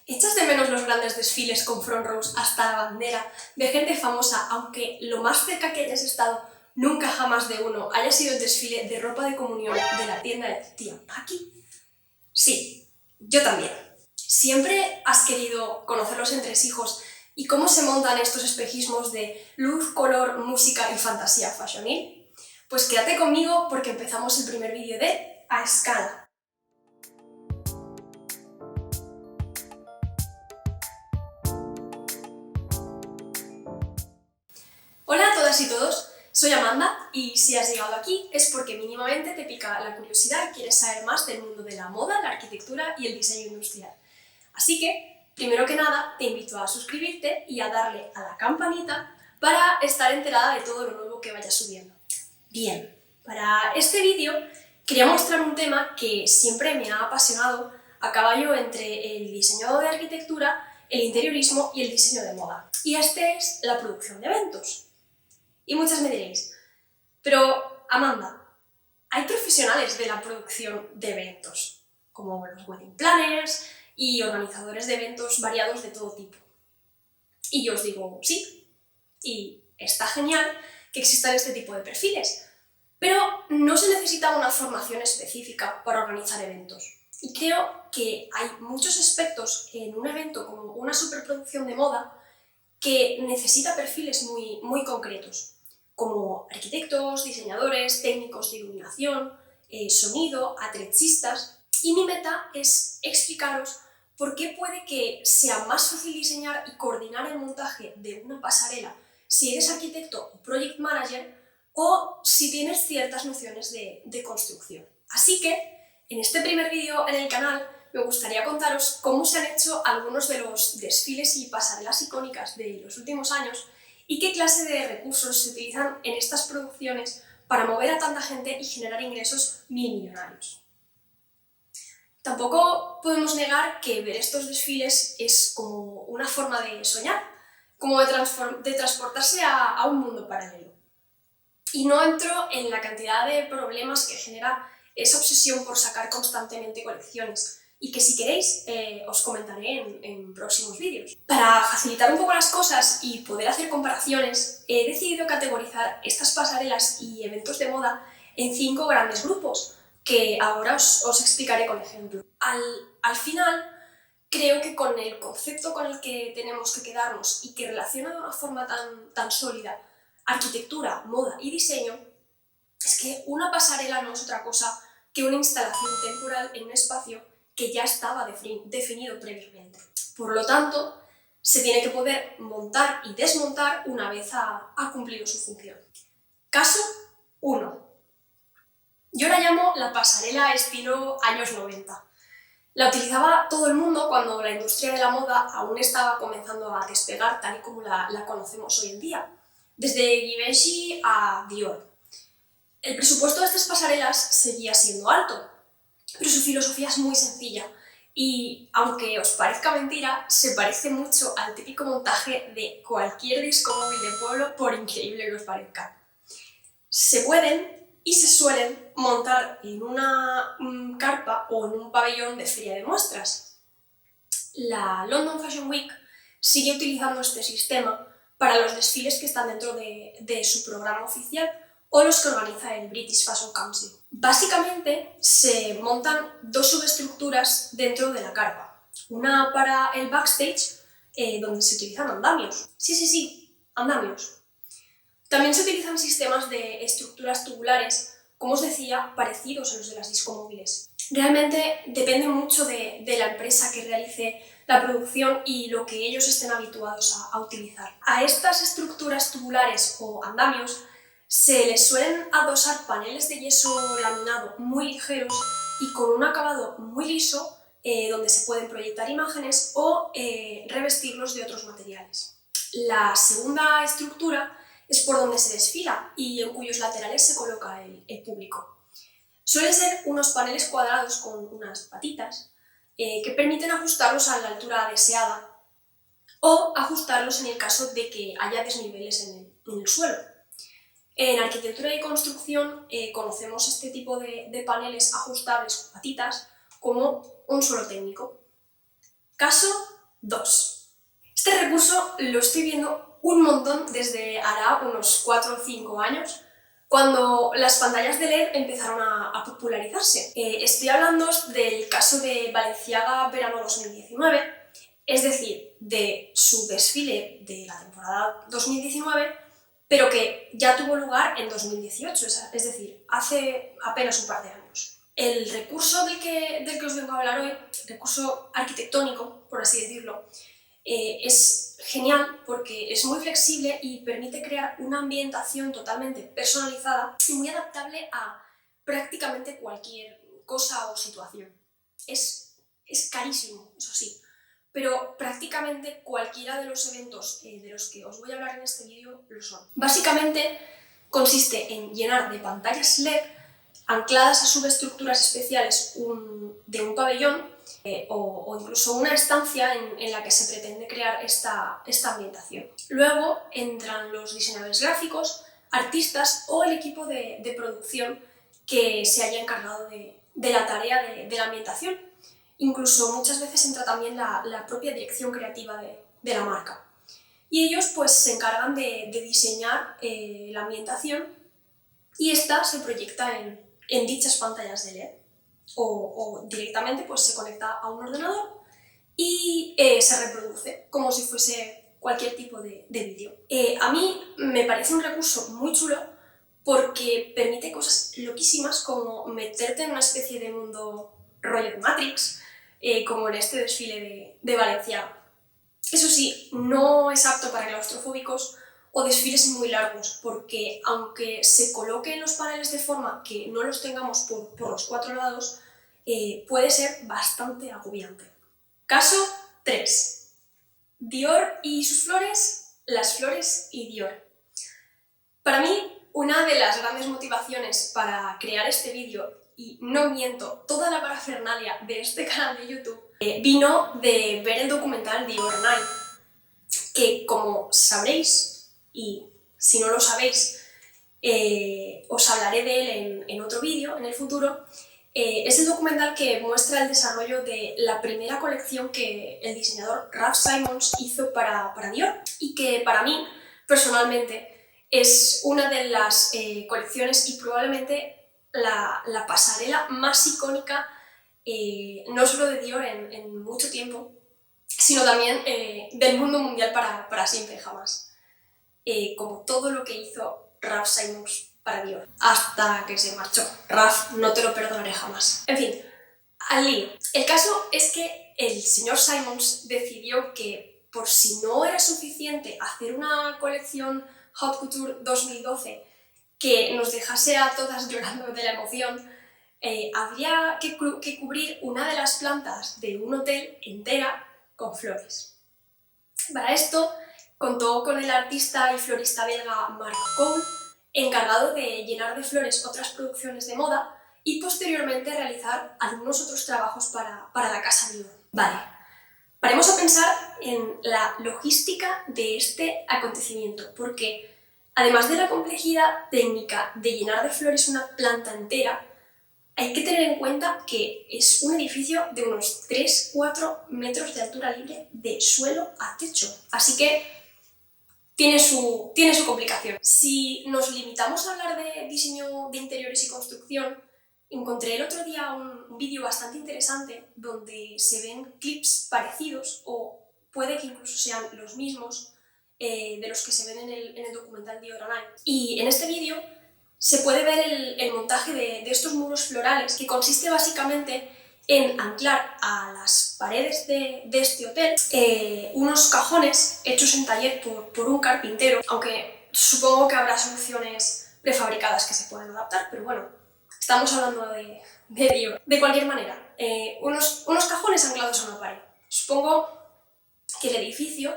¿Echas de menos los grandes desfiles con front rows hasta la bandera de gente famosa, aunque lo más cerca que hayas estado nunca jamás de uno haya sido el desfile de ropa de comunión de la tienda de tía Paqui? Sí, yo también. ¿Siempre has querido conocer los entresijos y cómo se montan estos espejismos de luz, color, música y fantasía fashionil? Pues quédate conmigo porque empezamos el primer vídeo de A Escala. Hola a todas y todos, soy Amanda y si has llegado aquí es porque mínimamente te pica la curiosidad y quieres saber más del mundo de la moda, la arquitectura y el diseño industrial. Así que, primero que nada, te invito a suscribirte y a darle a la campanita para estar enterada de todo lo nuevo que vaya subiendo. Bien, para este vídeo quería mostrar un tema que siempre me ha apasionado a caballo entre el diseño de arquitectura, el interiorismo y el diseño de moda. Y este es la producción de eventos. Y muchas me diréis, pero Amanda, hay profesionales de la producción de eventos, como los wedding planners y organizadores de eventos variados de todo tipo. Y yo os digo, sí, y está genial que existan este tipo de perfiles, pero no se necesita una formación específica para organizar eventos. Y creo que hay muchos aspectos en un evento como una superproducción de moda que necesita perfiles muy concretos, como arquitectos, diseñadores, técnicos de iluminación, sonido, atletistas. Y mi meta es explicaros por qué puede que sea más fácil diseñar y coordinar el montaje de una pasarela si eres arquitecto o project manager o si tienes ciertas nociones de construcción. Así que, en este primer vídeo en el canal, me gustaría contaros cómo se han hecho algunos de los desfiles y pasarelas icónicas de los últimos años y qué clase de recursos se utilizan en estas producciones para mover a tanta gente y generar ingresos millonarios. Tampoco podemos negar que ver estos desfiles es como una forma de soñar, como de transportarse a un mundo paralelo. Y no entro en la cantidad de problemas que genera esa obsesión por sacar constantemente colecciones, y que si queréis os comentaré en próximos vídeos. Para facilitar un poco las cosas y poder hacer comparaciones, he decidido categorizar estas pasarelas y eventos de moda en 5 grandes grupos, que ahora os explicaré con ejemplo. Al final, creo que con el concepto con el que tenemos que quedarnos y que relaciona de una forma tan sólida arquitectura, moda y diseño, es que una pasarela no es otra cosa que una instalación temporal en un espacio que ya estaba definido previamente. Por lo tanto, se tiene que poder montar y desmontar una vez ha cumplido su función. Caso 1. Yo la llamo la pasarela estilo años 90. La utilizaba todo el mundo cuando la industria de la moda aún estaba comenzando a despegar tal y como la conocemos hoy en día, desde Givenchy a Dior. El presupuesto de estas pasarelas seguía siendo alto, pero su filosofía es muy sencilla y, aunque os parezca mentira, se parece mucho al típico montaje de cualquier disco móvil de pueblo, por increíble que os parezca. Se pueden y se suelen montar en una carpa o en un pabellón de feria de muestras. La London Fashion Week sigue utilizando este sistema para los desfiles que están dentro de su programa oficial o los que organiza el British Fashion Council. Básicamente se montan 2 subestructuras dentro de la carpa. Una para el backstage, donde se utilizan andamios. Sí, andamios. También se utilizan sistemas de estructuras tubulares, como os decía, parecidos a los de las discomóviles. Realmente depende mucho de la empresa que realice la producción y lo que ellos estén habituados a utilizar. A estas estructuras tubulares o andamios se les suelen adosar paneles de yeso laminado muy ligeros y con un acabado muy liso, donde se pueden proyectar imágenes o revestirlos de otros materiales. La segunda estructura es por donde se desfila y en cuyos laterales se coloca el público. Suelen ser unos paneles cuadrados con unas patitas que permiten ajustarlos a la altura deseada o ajustarlos en el caso de que haya desniveles en el suelo. En arquitectura y construcción conocemos este tipo de paneles ajustables con patitas como un suelo técnico. Caso 2. Este recurso lo estoy viendo un montón desde hará unos 4 o 5 años, cuando las pantallas de LED empezaron a popularizarse. Estoy hablando del caso de Balenciaga Verano 2019, es decir, de su desfile de la temporada 2019, pero que ya tuvo lugar en 2018, es decir, hace apenas un par de años. El recurso del que os vengo a hablar hoy, recurso arquitectónico, por así decirlo, es genial porque es muy flexible y permite crear una ambientación totalmente personalizada y muy adaptable a prácticamente cualquier cosa o situación. Es carísimo, eso sí, pero prácticamente cualquiera de los eventos de los que os voy a hablar en este vídeo lo son. Básicamente consiste en llenar de pantallas LED ancladas a subestructuras especiales de un pabellón o incluso una estancia en la que se pretende crear esta ambientación. Luego entran los diseñadores gráficos, artistas o el equipo de producción que se haya encargado de la tarea de la ambientación. Incluso muchas veces entra también la propia dirección creativa de la marca. Y ellos pues se encargan de diseñar la ambientación y esta se proyecta en dichas pantallas de LED o directamente pues se conecta a un ordenador y se reproduce como si fuese cualquier tipo de vídeo. A mí me parece un recurso muy chulo porque permite cosas loquísimas como meterte en una especie de mundo rollo Matrix, como en este desfile de Valenciaga. Eso sí, no es apto para claustrofóbicos o desfiles muy largos, porque aunque se coloquen los paneles de forma que no los tengamos por los 4 lados, puede ser bastante agobiante. Caso 3. Dior y sus flores, las flores y Dior. Para mí, una de las grandes motivaciones para crear este vídeo, y no miento, toda la parafernalia de este canal de YouTube, vino de ver el documental Dior Night, que como sabréis, y si no lo sabéis, os hablaré de él en otro vídeo en el futuro, es el documental que muestra el desarrollo de la primera colección que el diseñador Raf Simons hizo para Dior y que para mí, personalmente, es una de las colecciones y probablemente la pasarela más icónica, no solo de Dior en mucho tiempo, sino también del mundo mundial para siempre jamás. Como todo lo que hizo Raf Simons para Dior, hasta que se marchó. Raf, no te lo perdonaré jamás. En fin, al lío. El caso es que el señor Simons decidió que, por si no era suficiente hacer una colección Haute Couture 2012 que nos dejase a todas llorando de la emoción, habría que cubrir una de las plantas de un hotel entera con flores. Para esto contó con el artista y florista belga Marc Cole, encargado de llenar de flores otras producciones de moda y posteriormente realizar algunos otros trabajos para la casa Dior. Vale, paremos a pensar en la logística de este acontecimiento, porque además de la complejidad técnica de llenar de flores una planta entera, hay que tener en cuenta que es un edificio de unos 3-4 metros de altura libre de suelo a techo, así que tiene su complicación. Si nos limitamos a hablar de diseño de interiores y construcción, encontré el otro día un vídeo bastante interesante donde se ven clips parecidos, o puede que incluso sean los mismos, de los que se ven en el documental Dior Night. Y en este vídeo se puede ver el montaje de estos muros florales, que consiste básicamente en anclar a las paredes de este hotel unos cajones hechos en taller por un carpintero, aunque supongo que habrá soluciones prefabricadas que se puedan adaptar, pero bueno, estamos hablando de Dior. De cualquier manera, unos cajones anclados a una pared. Supongo que el edificio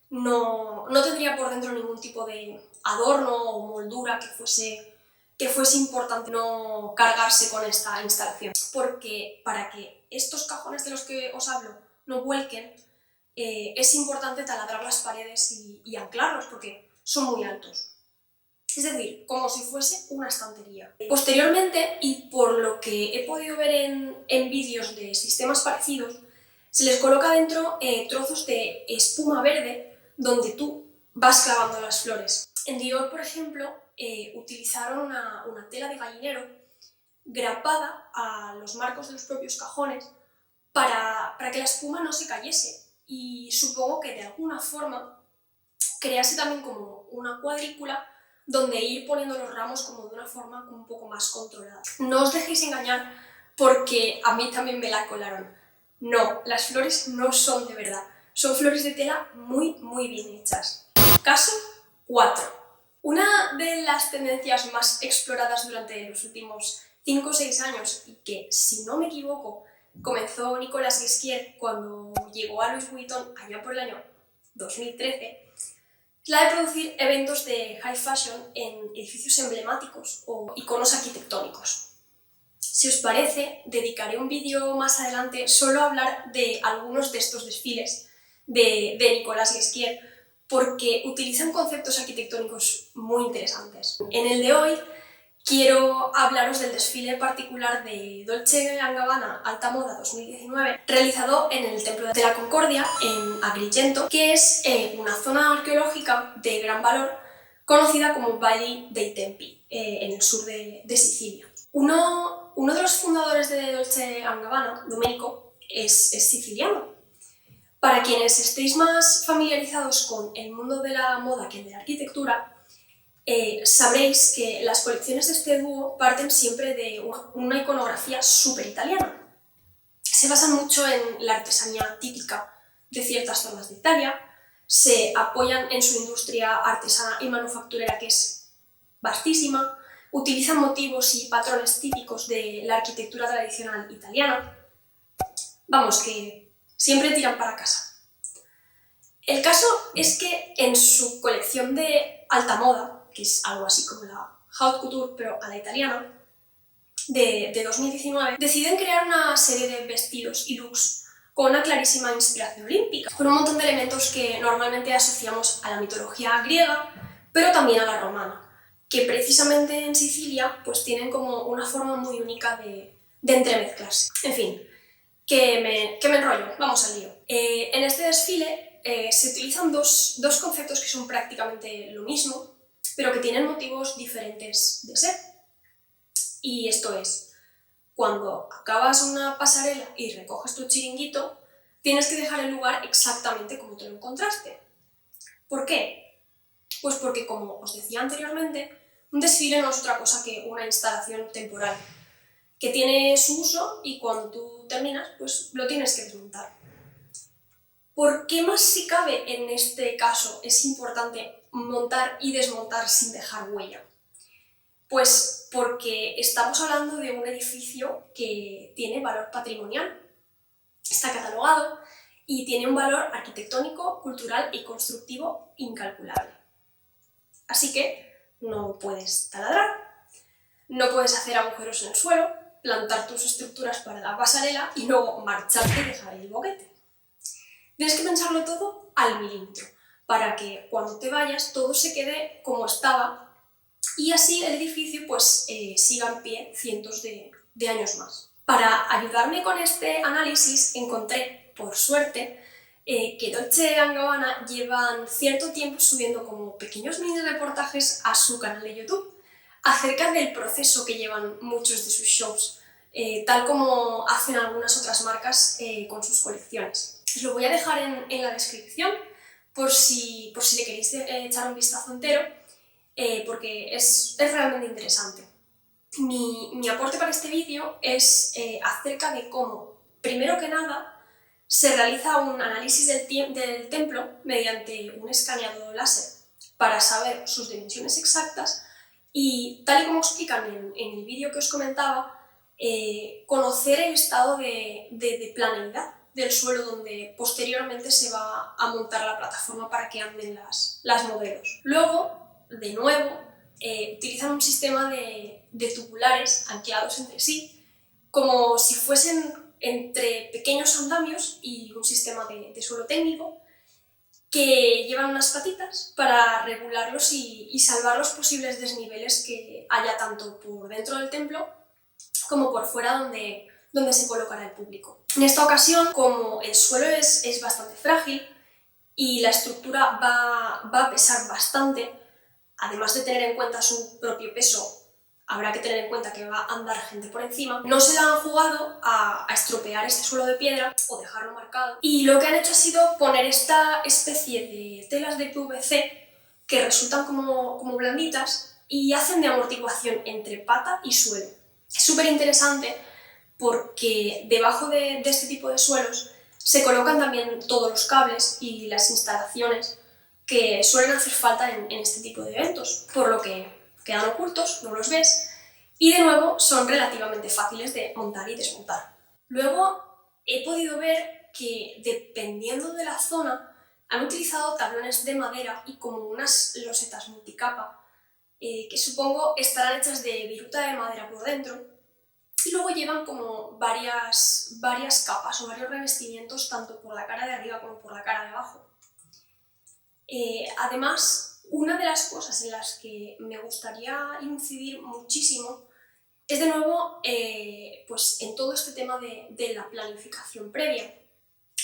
no tendría por dentro ningún tipo de adorno o moldura que fuese importante no cargarse con esta instalación, porque para que estos cajones de los que os hablo no vuelquen, es importante taladrar las paredes y anclarlos, porque son muy altos. Es decir, como si fuese una estantería. Posteriormente, y por lo que he podido ver en vídeos de sistemas parecidos, Se les coloca dentro trozos de espuma verde donde tú vas clavando las flores. En Dior, por ejemplo, utilizaron una tela de gallinero grapada a los marcos de los propios cajones para que la espuma no se cayese, y supongo que de alguna forma crease también como una cuadrícula donde ir poniendo los ramos como de una forma un poco más controlada. No os dejéis engañar, porque a mí también me la colaron. No, las flores no son de verdad, son flores de tela muy bien hechas. Caso 4. Una de las tendencias más exploradas durante los últimos 5 o 6 años, y que, si no me equivoco, comenzó Nicolas Ghesquière cuando llegó a Louis Vuitton allá por el año 2013, es la de producir eventos de high fashion en edificios emblemáticos o iconos arquitectónicos. Si os parece, dedicaré un vídeo más adelante solo a hablar de algunos de estos desfiles de Nicolas Ghesquière, porque utilizan conceptos arquitectónicos muy interesantes. En el de hoy quiero hablaros del desfile particular de Dolce & Gabbana Alta Moda 2019, realizado en el Templo de la Concordia, en Agrigento, que es una zona arqueológica de gran valor conocida como Valle dei Tempi, en el sur de Sicilia. Uno de los fundadores de Dolce & Gabbana, Domenico, es siciliano. Para quienes estéis más familiarizados con el mundo de la moda que el de la arquitectura, sabréis que las colecciones de este dúo parten siempre de una iconografía súper italiana. Se basan mucho en la artesanía típica de ciertas zonas de Italia, se apoyan en su industria artesana y manufacturera, que es vastísima, utilizan motivos y patrones típicos de la arquitectura tradicional italiana. Vamos, que siempre tiran para casa. El caso es que en su colección de alta moda, que es algo así como la haute couture pero a la italiana, de 2019, deciden crear una serie de vestidos y looks con una clarísima inspiración olímpica, con un montón de elementos que normalmente asociamos a la mitología griega, pero también a la romana, que precisamente en Sicilia pues tienen como una forma muy única de entremezclarse. En fin, que me enrollo, vamos al lío. En este desfile se utilizan dos conceptos que son prácticamente lo mismo, pero que tienen motivos diferentes de ser. Y esto es, cuando acabas una pasarela y recoges tu chiringuito, tienes que dejar el lugar exactamente como te lo encontraste. ¿Por qué? Pues porque, como os decía anteriormente, un desfile no es otra cosa que una instalación temporal, que tiene su uso y cuando tú terminas, pues lo tienes que desmontar. ¿Por qué más, si cabe, en este caso es importante montar y desmontar sin dejar huella? Pues porque estamos hablando de un edificio que tiene valor patrimonial, está catalogado y tiene un valor arquitectónico, cultural y constructivo incalculable. Así que no puedes taladrar, no puedes hacer agujeros en el suelo, plantar tus estructuras para la pasarela y luego marcharte y dejar el boquete. Tienes que pensarlo todo al milímetro, para que cuando te vayas todo se quede como estaba y así el edificio pues siga en pie cientos de años más. Para ayudarme con este análisis encontré, por suerte, que Dolce & Gabbana llevan cierto tiempo subiendo como pequeños mini reportajes a su canal de YouTube acerca del proceso que llevan muchos de sus shows, tal como hacen algunas otras marcas con sus colecciones. Os lo voy a dejar en la descripción por si le queréis echar un vistazo entero, porque es realmente interesante. Mi aporte para este vídeo es acerca de cómo, primero que nada, se realiza un análisis del templo mediante un escaneado láser para saber sus dimensiones exactas y, tal y como explican en el vídeo que os comentaba, conocer el estado de planeidad del suelo donde posteriormente se va a montar la plataforma para que anden las modelos. Luego, de nuevo, utilizan un sistema de tubulares anclados entre sí, como si fuesen entre pequeños andamios y un sistema de suelo técnico, que llevan unas patitas para regularlos y salvar los posibles desniveles que haya tanto por dentro del templo como por fuera donde se colocará el público. En esta ocasión, como el suelo es bastante frágil y la estructura va a pesar bastante, además de tener en cuenta su propio peso, habrá que tener en cuenta que va a andar gente por encima, no se la han jugado a estropear este suelo de piedra o dejarlo marcado, y lo que han hecho ha sido poner esta especie de telas de PVC que resultan como blanditas y hacen de amortiguación entre pata y suelo. Es súper interesante porque debajo de este tipo de suelos se colocan también todos los cables y las instalaciones que suelen hacer falta en este tipo de eventos, por lo que quedan ocultos, no los ves, y de nuevo son relativamente fáciles de montar y desmontar. Luego he podido ver que dependiendo de la zona han utilizado tablones de madera y como unas losetas multicapa que supongo estarán hechas de viruta de madera por dentro, y luego llevan como varias capas o varios revestimientos tanto por la cara de arriba como por la cara de abajo. Además, una de las cosas en las que me gustaría incidir muchísimo es de nuevo pues en todo este tema de la planificación previa,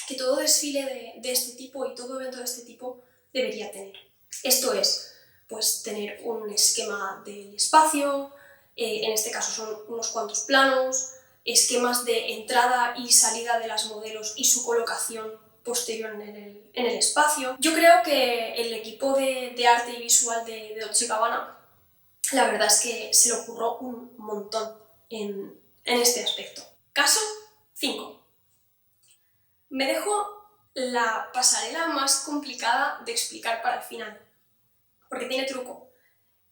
que todo desfile de este tipo y todo evento de este tipo debería tener. Esto es, pues tener un esquema del espacio, en este caso son unos cuantos planos, esquemas de entrada y salida de las modelos y su colocación posterior en el espacio. Yo creo que el equipo de arte y visual de Dolce & Gabbana, la verdad es que se le ocurrió un montón en este aspecto. Caso 5. Me dejo la pasarela más complicada de explicar para el final, porque tiene truco.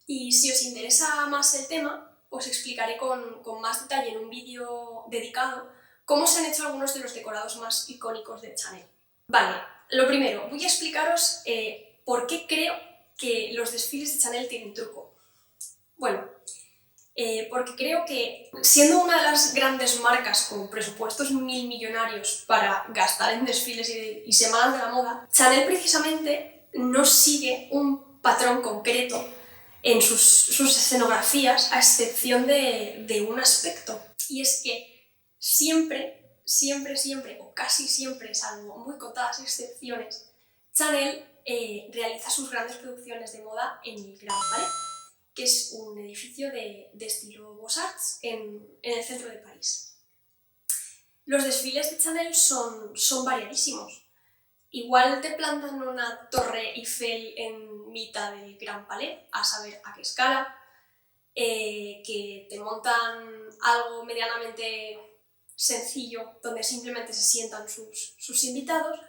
Y si os interesa más el tema, os explicaré con más detalle en un vídeo dedicado cómo se han hecho algunos de los decorados más icónicos de Chanel. Vale, lo primero, voy a explicaros por qué creo que los desfiles de Chanel tienen truco. Bueno, porque creo que, siendo una de las grandes marcas con presupuestos millonarios para gastar en desfiles y semanas de la moda, Chanel precisamente no sigue un patrón concreto en sus escenografías, a excepción de un aspecto. Y es que siempre, o casi siempre, salvo muy contadas excepciones, Chanel realiza sus grandes producciones de moda en el Grand Palais, que es un edificio de estilo Beaux-Arts en el centro de París. Los desfiles de Chanel son variadísimos. Igual te plantan una torre Eiffel en mitad del Grand Palais, a saber a qué escala, que te montan algo medianamente sencillo donde simplemente se sientan sus invitados,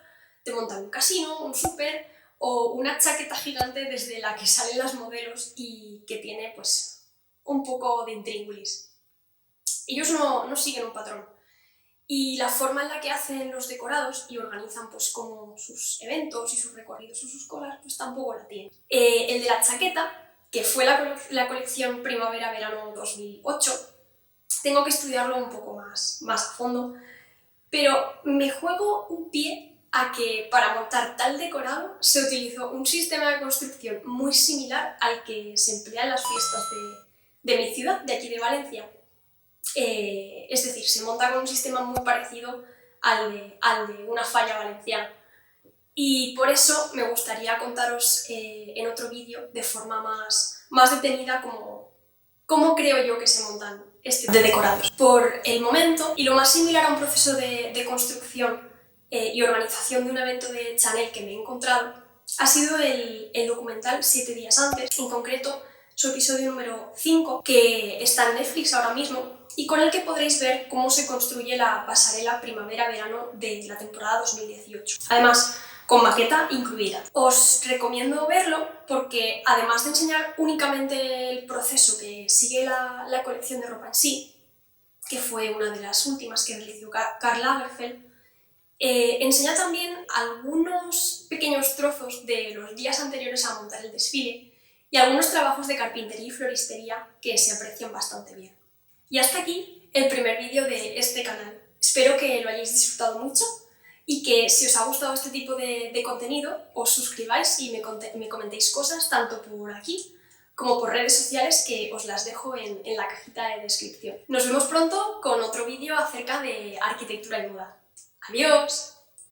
te montan un casino, un súper o una chaqueta gigante desde la que salen las modelos y que tiene pues un poco de intríngulis. Ellos no siguen un patrón. Y la forma en la que hacen los decorados y organizan pues como sus eventos y sus recorridos o sus colas, pues tampoco la tienen. El de la chaqueta, que fue la colección Primavera-Verano 2008, tengo que estudiarlo un poco más a fondo, pero me juego un pie a que para montar tal decorado se utilizó un sistema de construcción muy similar al que se emplea en las fiestas de mi ciudad, de aquí de Valencia. Es decir, se monta con un sistema muy parecido al de una falla valenciana. Y por eso me gustaría contaros en otro vídeo de forma más detenida cómo creo yo que se montan este tipo de decorados. Por el momento, y lo más similar a un proceso de construcción y organización de un evento de Chanel que me he encontrado, ha sido el documental 7 días antes, en concreto su episodio número 5, que está en Netflix ahora mismo, y con el que podréis ver cómo se construye la pasarela primavera-verano de la temporada 2018. Además, con maqueta incluida. Os recomiendo verlo porque, además de enseñar únicamente el proceso que sigue la colección de ropa en sí, que fue una de las últimas que realizó Karl Lagerfeld, enseña también algunos pequeños trozos de los días anteriores a montar el desfile y algunos trabajos de carpintería y floristería que se aprecian bastante bien. Y hasta aquí el primer vídeo de este canal. Espero que lo hayáis disfrutado mucho y que, si os ha gustado este tipo de contenido, os suscribáis y me comentéis cosas tanto por aquí como por redes sociales, que os las dejo en la cajita de descripción. Nos vemos pronto con otro vídeo acerca de arquitectura y moda. Adiós.